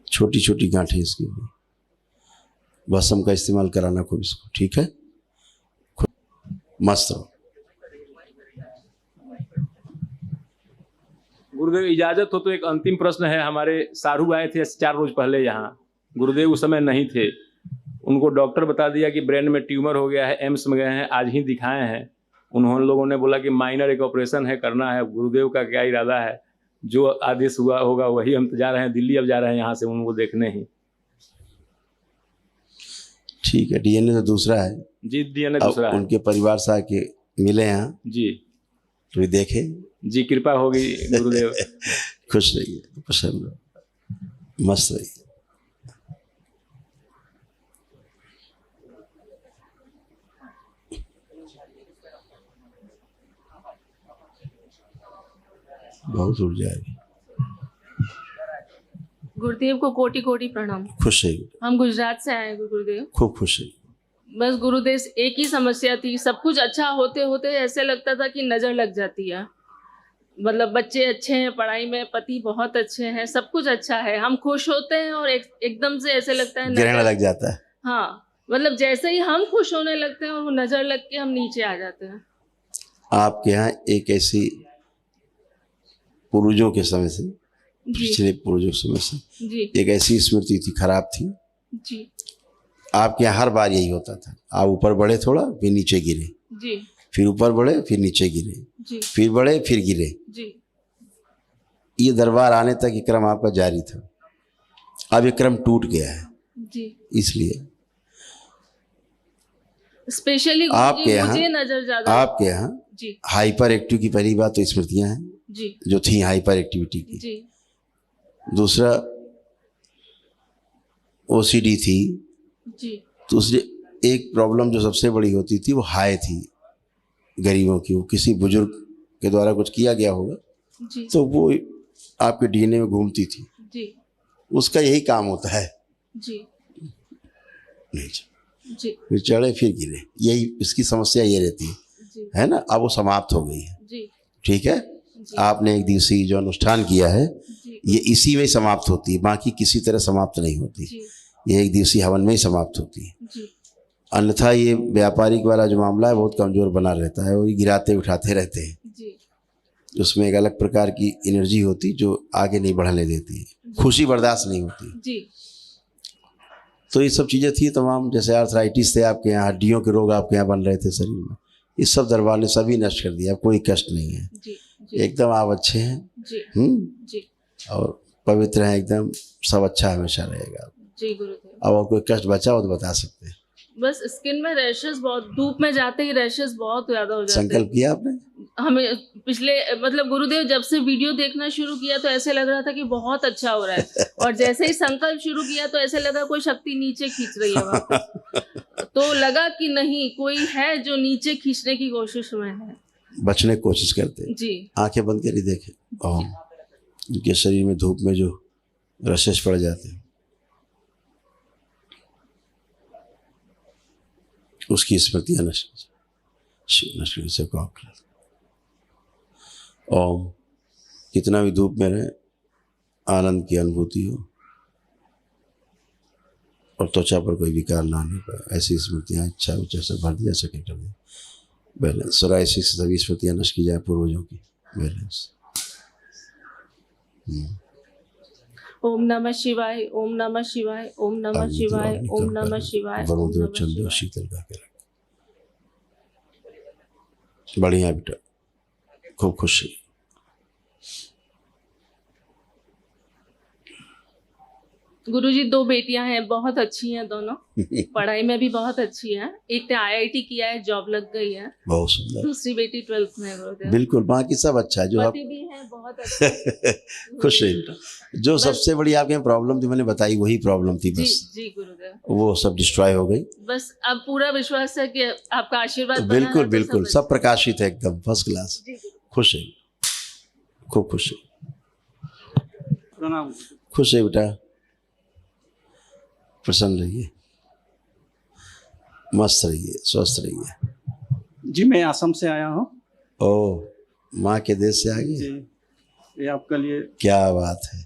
छोटी छोटी गांठें इसकी हुई। भस्म का इस्तेमाल कराना खूब इसको, ठीक है? मस्त रहो। गुरुदेव इजाजत हो तो एक अंतिम प्रश्न है। हमारे सारू आए थे 4 रोज पहले यहाँ, गुरुदेव उस समय नहीं थे। उनको डॉक्टर बता दिया कि ब्रेन में ट्यूमर हो गया है, एम्स में गए हैं, आज ही दिखाए हैं। उन्होंने लोगों ने बोला कि माइनर एक ऑपरेशन है, करना है। गुरुदेव का क्या इरादा है? जो आदेश हुआ होगा वही हम जा रहे हैं दिल्ली, अब जा रहे हैं यहाँ से उनको देखने ही। ठीक है, डीएनए तो दूसरा है जी, डीएनए दूसरा है। उनके परिवार से आके मिले यहाँ जी, तो देखे जी, कृपा होगी गुरुदेव। खुश रहिए, प्रसन्न रहो, मस्त रहिए। बहुत ऊर्जा है। गुरुदेव को कोटि कोटि प्रणाम। खुश रहिए, हम गुजरात से आए हैं गुरुदेव। खूब खुश रहिए। बस गुरुदेव एक ही समस्या थी, सब कुछ अच्छा होते होते ऐसे लगता था कि नजर लग जाती है। मतलब बच्चे अच्छे हैं, पढ़ाई में पति बहुत अच्छे हैं, सब कुछ अच्छा है, हम खुश होते हैं और एकदम से ऐसे लगता है ग्रहण लग जाता है। हाँ, मतलब जैसे ही हम खुश होने लगते हैं और वो नजर लग के हम नीचे आ जाते हैं। आपके यहाँ एक ऐसी पूर्वजों के समय से, पिछले पूर्वजों के समय से जी एक ऐसी स्मृति थी, खराब थी। जी आपके यहाँ हर बार यही होता था, आप ऊपर बढ़े थोड़ा फिर नीचे गिरे। जी फिर ऊपर बढ़े, फिर नीचे गिरे, जी फिर बढ़े, फिर गिरे। जी ये दरबार आने तक ये क्रम आपका जारी था। अब ये क्रम टूट गया है, जी। इसलिए स्पेशली आपके मुझे यहाँ नजर ज्यादा आपके यहाँ जी हाइपर एक्टिव की पहली बात तो स्मृतियाँ हैं जी जो थी हाइपर एक्टिविटी की। जी दूसरा ओसीडी थी। जी दूसरी एक प्रॉब्लम जो सबसे बड़ी होती थी वो हाई थी गरीबों की। वो किसी बुजुर्ग के द्वारा कुछ किया गया होगा जी तो वो आपके डीएनए में घूमती थी। जी उसका यही काम होता है। जी नहीं, जी फिर चढ़े फिर गिरे, यही इसकी समस्या ये रहती जी है ना। अब वो समाप्त हो गई है, जी ठीक है। जी आपने एक दिवसीय जो अनुष्ठान किया है जी ये इसी में ही समाप्त होती है, बाकी किसी तरह समाप्त नहीं होती। जी ये एक दिवसीय हवन में ही समाप्त होती है। जी अन्यथा ये व्यापारिक वाला जो मामला है बहुत कमज़ोर बना रहता है और ये गिराते उठाते रहते हैं। जी उसमें एक अलग प्रकार की एनर्जी होती जो आगे नहीं बढ़ने देती है, खुशी बर्दाश्त नहीं होती। जी तो ये सब चीज़ें थी तमाम, जैसे आर्थराइटिस थे आपके यहाँ, हड्डियों के रोग आपके यहाँ बन रहे थे शरीर में, ये सब दरबार ने सभी नष्ट कर दिया। अब कोई कष्ट नहीं है, जी जी एकदम आप अच्छे हैं। जी जी और पवित्र हैं एकदम, सब अच्छा हमेशा रहेगा। जी गुरुदेव। अब और कोई कष्ट बचा हो तो बता सकते हैं। बस स्किन में रैशेस बहुत, धूप में जाते ही रैशेस बहुत ज्यादा हो जाते हैं। संकल्प किया आपने? हमें पिछले मतलब गुरुदेव जब से वीडियो देखना शुरू किया तो ऐसे लग रहा था कि बहुत अच्छा हो रहा है और जैसे ही संकल्प शुरू किया तो ऐसे लगा कोई शक्ति नीचे खींच रही है वहाँ पे। तो लगा कि नहीं, कोई है जो नीचे खींचने की कोशिश में है। बचने की कोशिश करते हैं। जी आंखें बंद करी देखें, और उनके शरीर में धूप में जो रशेस पड़ जाते हैं उसकी स्मृतियाँ नष्ट से ओम। कितना भी धूप में रहे आनंद की अनुभूति हो और त्वचा पर कोई विकार ना आने पाए, ऐसी स्मृतियाँ इच्छा उच्चा से भर दिया सके कर दे बैलेंस। सोराइसिस सभी स्मृतियाँ नष्ट की जाए पूर्वजों की, बैलेंस। ओम नमः शिवाय, ओम नमः शिवाय, ओम नमः शिवाय, ओम नमः शिवाय, ओम वरुण देव नमः चंद्र शिवाय। शीतल का के रख। बढ़िया बेटा, खूब खुशी। गुरुजी, 2 बेटियां हैं, बहुत अच्छी हैं दोनों, पढ़ाई में भी बहुत अच्छी है। एक ने आईआईटी किया है, जॉब लग गई है। बहुत सुंदर। दूसरी बेटी 12th में है गुरुदेव। बिल्कुल, बाकी सब अच्छा है। जो आप पति भी है बहुत अच्छा। खुश रहिए। जो सबसे बड़ी आपके प्रॉब्लम थी मैंने बताई, वही प्रॉब्लम थी जी बस, जी गुरुदेव। वो सब डिस्ट्रॉय हो गई। बस अब पूरा विश्वास है कि आपका आशीर्वाद बना बिल्कुल है तो बिल्कुल, सब सब प्रकाशित है एकदम फर्स्ट क्लास। जी खुश है, खूब खुश है, प्रणाम। खुश है बेटा, प्रसन्न रहिए, मस्त रहिए, स्वस्थ रहिए। जी मैं असम से आया हूँ। ओ, माँ के देश से आ जी गए, ये आपका लिए क्या बात है,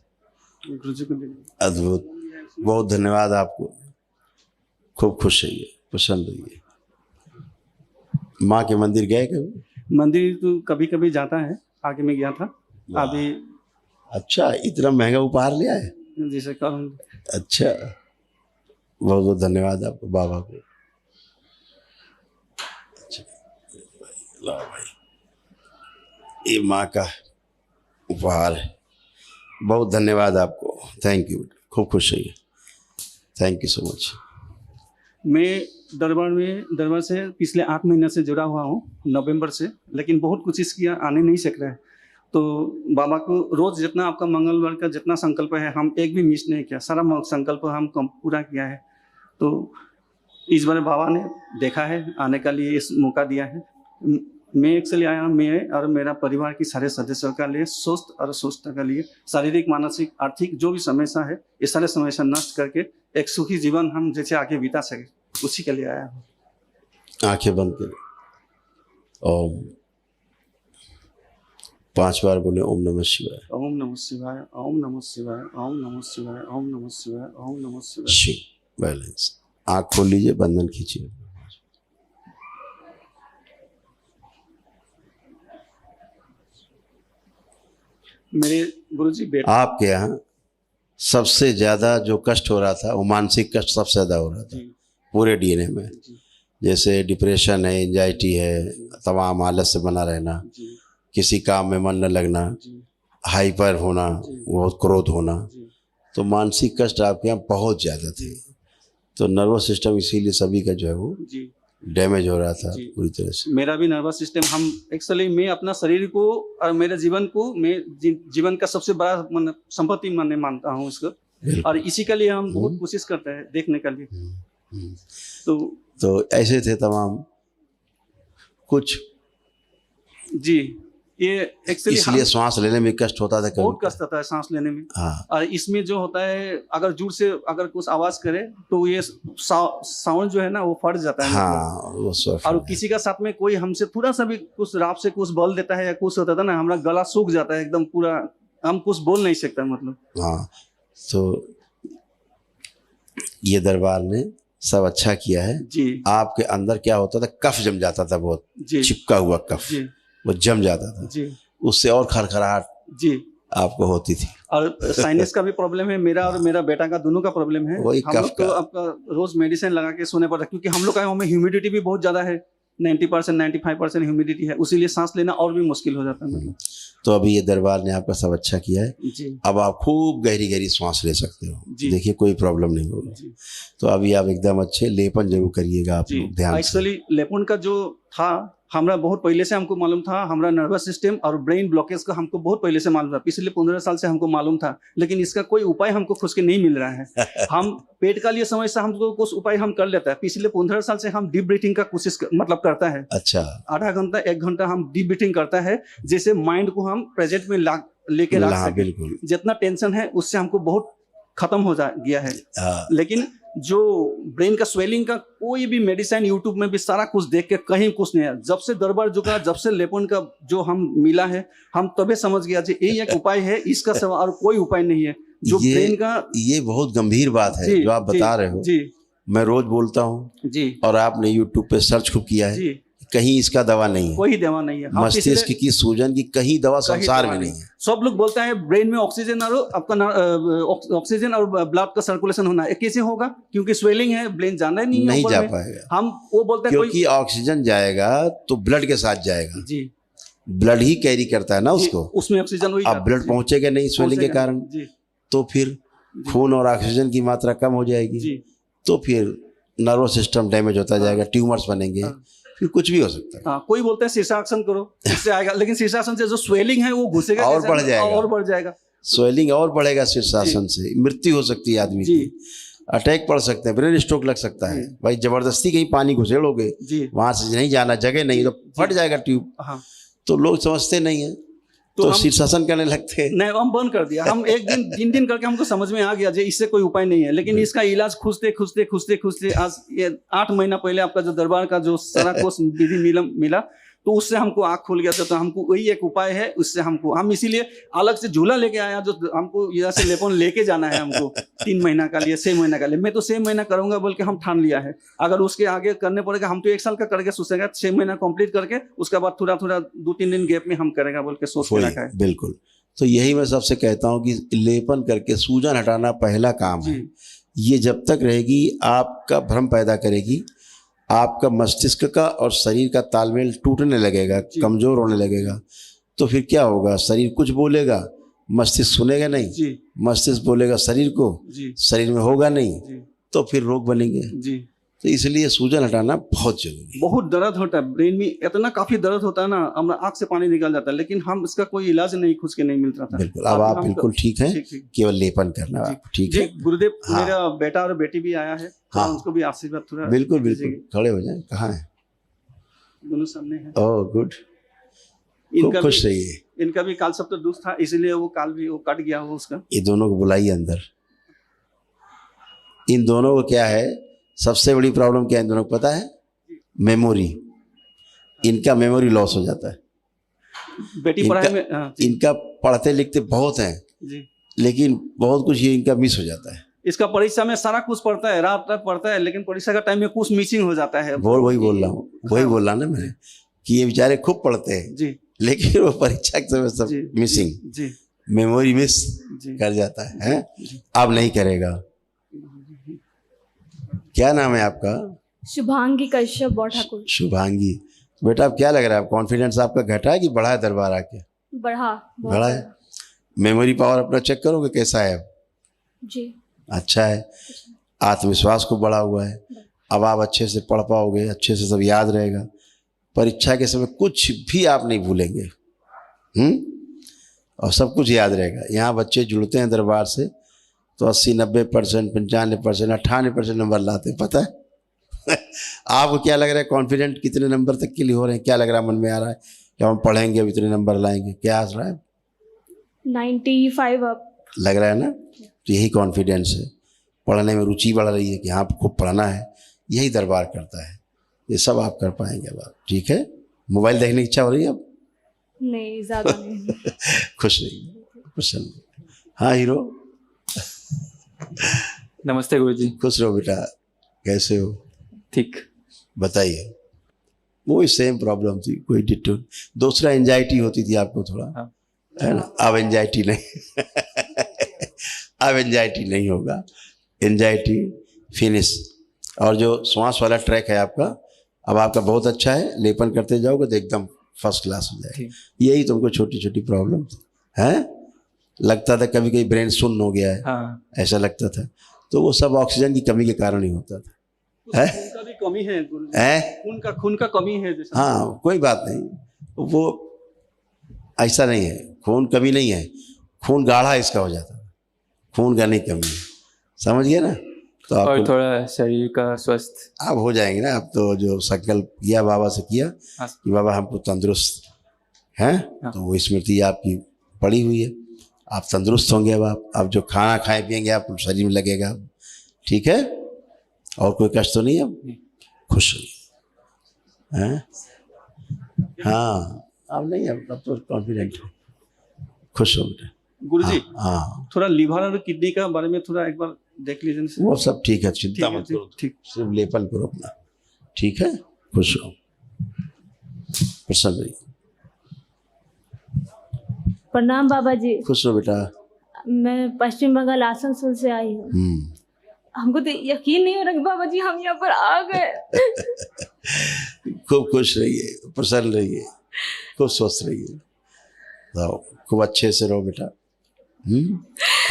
गुरुजी को अद्भुत। बहुत धन्यवाद आपको, खूब खुश रहिए, प्रसन्न रहिए। माँ के मंदिर गए कभी? मंदिर तो कभी कभी जाता है, आगे में गया था अभी। अच्छा, इतना महंगा उपहार लिया है? जैसे कहूँ अच्छा, बहुत बहुत धन्यवाद आपको, बाबा को। अच्छा, लाओ भाई, ये माँ का उपहार है। बहुत धन्यवाद आपको, थैंक यू, खूब खुश रहिए, थैंक यू सो मच। मैं दरबार से पिछले 8 महीने से जुड़ा हुआ हूँ, नवंबर से, लेकिन बहुत कोशिश किया, आने नहीं सक रहा है। तो बाबा को रोज़ जितना आपका मंगलवार का जितना संकल्प है हम एक भी मिस नहीं किया, सारा संकल्प हम पूरा किया है। तो इस बार बाबा ने देखा है, आने का लिए इस मौका दिया है। मैं एक्चुअली आया, मैं और मेरा परिवार की सारे सदस्यों का लिए स्वस्थ और स्वस्थ का लिए शारीरिक, मानसिक, आर्थिक जो भी समस्या है ये सारे समस्या नष्ट करके एक सुखी जीवन हम जैसे आगे बिता सके, उसी के लिए आया हूँ। आंखें बंद करें, ओम 5 बार बोले ओम नमः शिवाय। ओम नमः शिवाय, ओम नमः शिवाय, ओम नमः शिवाय, ओम नमः शिवाय, ओम नमः शिवाय। शिव, बैलेंस। आँख खोल लीजिए, बंधन खींचिए। मेरे गुरुजी बेटा आपके यहाँ सबसे ज्यादा जो कष्ट हो रहा था वो मानसिक कष्ट सबसे ज्यादा हो रहा था जी पूरे डीएनए में। जी जैसे डिप्रेशन है, एंजाइटी है, तमाम आलस से बना रहना, जी किसी काम में मन न लगना, जी हाइपर होना, बहुत क्रोध होना, जी तो मानसिक कष्ट आपके यहाँ बहुत ज़्यादा थे। तो नर्वस सिस्टम इसीलिए सभी का जो है वो जी डैमेज हो रहा था जी। पूरी तरह से। मेरा भी नर्वस सिस्टम, हम एक्चुअली मैं अपना शरीर को और मेरे जीवन को मैं जीवन का सबसे बड़ा संपत्ति मानता हूँ इसको, और इसी के लिए हम बहुत कोशिश करते हैं देखने के लिए। तो ऐसे थे तमाम कुछ, जी ये एक्चुअली इसलिए श्वास लेने में कष्ट होता था, बहुत कष्ट होता है सांस लेने में। हाँ, और इसमें जो होता है अगर जोर से अगर कुछ आवाज करे तो ये साउंड जो है ना वो फट जाता है। हाँ, वो और किसी का साथ में कोई हमसे थोड़ा सा भी कुछ राप से कुछ बोल देता है या कुछ होता था ना, हमारा गला सूख जाता है एकदम पूरा, हम कुछ बोल नहीं सकते मतलब। हाँ, तो ये दरबार ने सब अच्छा किया है जी। आपके अंदर क्या होता था, कफ जम जाता था, बहुत जी चिपका हुआ कफ, जी वो जम जाता था जी उससे, और खरखराहट जी आपको होती थी। और साइनस का भी प्रॉब्लम है मेरा और मेरा बेटा का, दोनों का प्रॉब्लम है। वही हम लोग कफ को का। आपका रोज मेडिसिन लगा के सोने पड़ता है, क्योंकि हम लोग का में ह्यूमिडिटी भी बहुत ज्यादा है, 90% 95% ह्यूमिडिटी है, उसीलिए सांस लेना और भी मुश्किल हो जाता है मतलब। तो अभी ये दरबार ने आपका सब अच्छा किया है। जी अब आप खूब गहरी गहरी सांस ले सकते हो, जी। देखिए कोई प्रॉब्लम नहीं होगी। जी तो अभी आप एकदम अच्छे, लेपन जरूर करिएगा आप जी। लोग ध्यान से। एक्चुअली लेपन का जो था हमरा बहुत पहले से हमको मालूम था, हमारा नर्वस सिस्टम और ब्रेन ब्लॉकेज का हमको बहुत पहले से मालूम था, पिछले 15 साल से हमको मालूम था, लेकिन इसका कोई उपाय हमको खुद के नहीं मिल रहा है। हम पेट का लिए समस्या हमको कुछ उपाय हम कर लेता है, पिछले 15 साल से हम डीप ब्रीथिंग का कोशिश मतलब करता है। अच्छा, आधा घंटा 1 घंटा हम डीप ब्रीथिंग करता है, जैसे माइंड को हम प्रेजेंट में लेके रख हाँ, सके। बिल्कुल। जितना टेंशन है उससे हमको बहुत खत्म हो गया है। हाँ, लेकिन जो ब्रेन का स्वेलिंग का कोई भी मेडिसिन यूट्यूब में भी सारा कुछ देख के कहीं कुछ नहीं है। जब से दरबार जुका, जब से लेपन का जो हम मिला है, हम तभी समझ गया जी यही एक उपाय है, इसका सिवा और कोई उपाय नहीं है। जो ब्रेन का, ये बहुत गंभीर बात है जो आप बता रहे हो। जी मैं रोज बोलता हूँ जी। और आपने यूट्यूब पे सर्च खूब किया है, जी कहीं इसका दवा नहीं है, कोई दवा नहीं है। मस्तिष्क की सूजन की कहीं दवा संसार में नहीं है। सब लोग बोलते हैं ब्रेन में ऑक्सीजन और आपका ऑक्सीजन और ब्लड का सर्कुलेशन होना है, कैसे होगा? क्योंकि स्वेलिंग है, ब्रेन जाना ही नहीं जा पाएगा। हम वो बोलते हैं क्योंकि ऑक्सीजन जाएगा तो ब्लड के साथ जाएगा जी, ब्लड ही कैरी करता है ना उसको, उसमें ऑक्सीजन वही अब ब्लड पहुंचेगा नहीं स्वेलिंग के कारण, तो फिर खून और ऑक्सीजन की मात्रा कम हो जाएगी, तो फिर नर्वस सिस्टम डैमेज होता जाएगा, ट्यूमर्स बनेंगे, फिर कुछ भी हो सकता है। हाँ, कोई बोलते हैं शीर्षासन करो, इससे आएगा, लेकिन शीर्षासन से जो स्वेलिंग है वो घुसेगा और बढ़ जाएगा, और बढ़ जाएगा, स्वेलिंग और बढ़ेगा शीर्षासन से, मृत्यु हो सकती है आदमी की, अटैक पड़ सकते हैं, ब्रेन स्ट्रोक लग सकता है। भाई जबरदस्ती कहीं पानी घुसेड़ोगे, वहां से नहीं जाना, जगह नहीं तो फट जाएगा ट्यूब। तो लोग समझते नहीं है, तो शीर्षासन करने लगते हैं। नहीं, हम बंद कर दिया। हम एक दिन 3 दिन करके हमको समझ में आ गया जी इससे कोई उपाय नहीं है, लेकिन इसका इलाज खुजते आज ये 8 महीना पहले आपका जो दरबार का जो सारा कोर्स विधि मिला, तो उससे हमको आँख खुल गया था। तो हमको वही एक उपाय है, उससे हम इसीलिए अलग से झूला लेके आया, जो हमको यहाँ से लेपन लेके जाना है हमको 3 महीना का लिए, 6 महीना का लिए। मैं तो 6 महीना करूंगा बोल के हम ठान लिया है। अगर उसके आगे करने पड़ेगा, हम तो 1 साल का करके सोचेगा, 6 महीना कंप्लीट करके उसके बाद थोड़ा 2-3 दिन गैप में हम करेगा बोल के सोच के रखा है। बिल्कुल, तो यही मैं सबसे कहता हूँ कि लेपन करके सूजन हटाना पहला काम है। ये जब तक रहेगी आपका भ्रम पैदा करेगी, आपका मस्तिष्क का और शरीर का तालमेल टूटने लगेगा, कमजोर होने लगेगा, तो फिर क्या होगा? शरीर कुछ बोलेगा, मस्तिष्क सुनेगा नहीं, मस्तिष्क बोलेगा शरीर को, शरीर में होगा नहीं, तो फिर रोग बनेंगे। तो इसलिए सूजन हटाना बहुत जरूरी है। बहुत दर्द होता है ब्रेन में, इतना काफी दर्द होता है ना, हमारा आंख से पानी निकल जाता है, लेकिन हम इसका कोई इलाज नहीं खुद के नहीं मिलता था। बिल्कुल, अब आप बिल्कुल ठीक हैं, केवल लेपन करना ठीक है। गुरुदेव, मेरा बेटा और बेटी भी आया है, हाँ, उसको भी आशीर्वाद थोड़ा। बिल्कुल बिल्कुल, खड़े हो जाए। कहाँ है? दोनों सामने है। ओह गुड, इनका खुश रहिए। इनका भी काल सप्तह दोष था, इसलिए वो काल भी वो कट गया हो उसका। ये दोनों को बुलाइए अंदर। इन दोनों को क्या है, सबसे बड़ी प्रॉब्लम क्या है इन दोनों को पता है? मेमोरी। इनका मेमोरी लॉस हो जाता है। बेटी पढ़ाई में इनका पढ़ते लिखते बहुत हैं जी, लेकिन बहुत कुछ ये इनका मिस हो जाता है। इसका परीक्षा में सारा कुछ पढ़ता है, रात रात पढ़ता है, लेकिन परीक्षा का टाइम में कुछ मिसिंग हो जाता है। वही बोल रहा हूँ, वही बोल रहा ना मैंने कि ये बेचारे खूब पढ़ते हैं जी, लेकिन वो परीक्षा के समय सब मिसिंग जी, मेमोरी मिस कर जाता है। अब नहीं करेगा। क्या नाम है आपका? शुभांगी कश्यप बौठाकुर। शुभांगी, तो बेटा अब क्या लग रहा है, कॉन्फिडेंस आपका घटा है कि बढ़ा है दरबार आके? बढ़ा, बहुत बढ़ा है। मेमोरी पावर अपना चेक करोगे कैसा है अब? जी। अच्छा है। आत्मविश्वास को बढ़ा हुआ है। अब आप अच्छे से पढ़ पाओगे, अच्छे से सब याद रहेगा। परीक्षा के समय कुछ भी आप नहीं भूलेंगे, और सब कुछ याद रहेगा। यहाँ बच्चे जुड़ते हैं दरबार से तो 80-90%, 95%, 98% नंबर लाते हैं, पता है? आपको क्या लग रहा है, कॉन्फिडेंट कितने नंबर तक के लिए हो रहे हैं? क्या लग रहा है, मन में आ रहा है कि हम पढ़ेंगे अब इतने नंबर लाएंगे? क्या आ रहा है? 95 अप लग रहा है ना? तो यही कॉन्फिडेंस है। पढ़ने में रुचि बढ़ रही है कि हाँ खूब पढ़ना है, यही दरबार करता है। ये सब आप कर पाएंगे अब आप, ठीक है? मोबाइल देखने की इच्छा हो रही है अब? नहीं, ज़्यादा नहीं। खुश रहिए, प्रसन्न। हाँ हीरो, नमस्ते गुरुजी। खुश रहो बेटा। कैसे हो? ठीक। बताइए। वही सेम प्रॉब्लम थी, कोई डिटो। दूसरा एंजाइटी होती थी आपको थोड़ा, हाँ। है ना? अब एंजाइटी नहीं। अब एंजाइटी नहीं होगा। Anxiety finish. और जो श्वास वाला ट्रैक है आपका, अब आपका बहुत अच्छा है। लेपन करते जाओगे तो एकदम फर्स्ट क्लास हो जाएगा। यही तुमको छोटी छोटी प्रॉब्लम थी, हैं? लगता था कभी कभी ब्रेन सुन्न हो गया है, हाँ। ऐसा लगता था। तो वो सब ऑक्सीजन की कमी के कारण ही होता था। है? खून का भी कमी है गुरुजी। है? खून का कमी है जैसा। हाँ, कोई बात नहीं, वो ऐसा नहीं है। खून कमी नहीं है, खून गाढ़ा इसका हो जाता है, खून का नहीं कमी है। समझ गए ना? तो और आप थोड़ा शरीर का स्वस्थ। आप हो जाएंगे ना। आप तो जो संकल्प किया बाबा से किया हाँ। कि बाबा हमको तंदुरुस्त हैं, हाँ। तो वो स्मृति आपकी पड़ी हुई है। आप तंदुरुस्त होंगे। अब आप जो खाना खाए पिएंगे आप शरीर में लगेगा, ठीक है? और कोई कष्ट तो नहीं है? अब खुश रहिए, हैं? हाँ, अब नहीं, अब तो कॉन्फिडेंट हो, खुश हो बेटा। गुरुजी, हाँ, थोड़ा लिवर और किडनी का बारे में थोड़ा एक बार देख लीजिए। वो सब ठीक है, चिंता ठीक है, मत करो, ठीक। सिर्फ लेपन करो अपना, ठीक है? खुश हो, प्रसन्न रहिए। प्रणाम बाबा जी। खुश रहो बेटा। मैं पश्चिम बंगाल आसनसोल से आई हूँ। हमको तो यकीन नहीं हो रहा कि बाबा जी हम यहाँ पर आ गए। खूब खुश रहिए, प्रसन्न रहिए, खूब स्वस्थ रहिए, तो खूब अच्छे से रहो बेटा।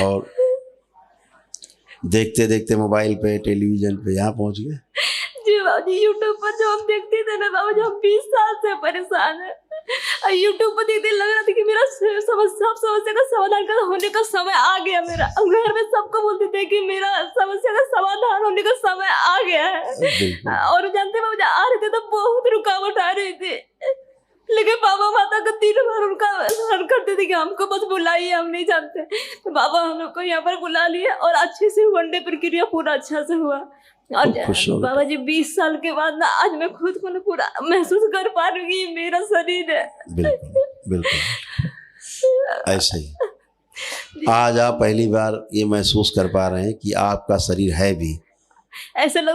और देखते देखते मोबाइल पे, टेलीविजन पे यहाँ पहुँच गए। जी बाबा जी, यूट्यूब पर जो हम देखते थे ना बाबा जी, हम 20 साल से परेशान है। यूट्यूब पर देखते लग रहा था कि मेरा समस्या का समाधान का होने का समय आ गया मेरा। घर में सबको बोलते थे कि मेरा समस्या का समाधान होने का समय आ गया है। और जानते बाबा जी, आ रहे थे तो बहुत रुकावट आ रही थी, लेकिन बाबा माता का 3 बार उनका स्मरण करते थे कि हमको बस बुलाइए, हम नहीं जानते। तो बाबा हम लोग को यहाँ पर बुला लिए और अच्छे से वनडे प्रक्रिया पूरा अच्छा से हुआ। और बाबा जी 20 साल के बाद ना आज मैं खुद को ना पूरा महसूस कर पा रही हूँ कि ये मेरा शरीर है। बिल्कुल बिल्कुल ऐसे ही आज आप पहली बार ये महसूस कर पा रहे हैं कि आपका शरीर है भी। ऐसे लोग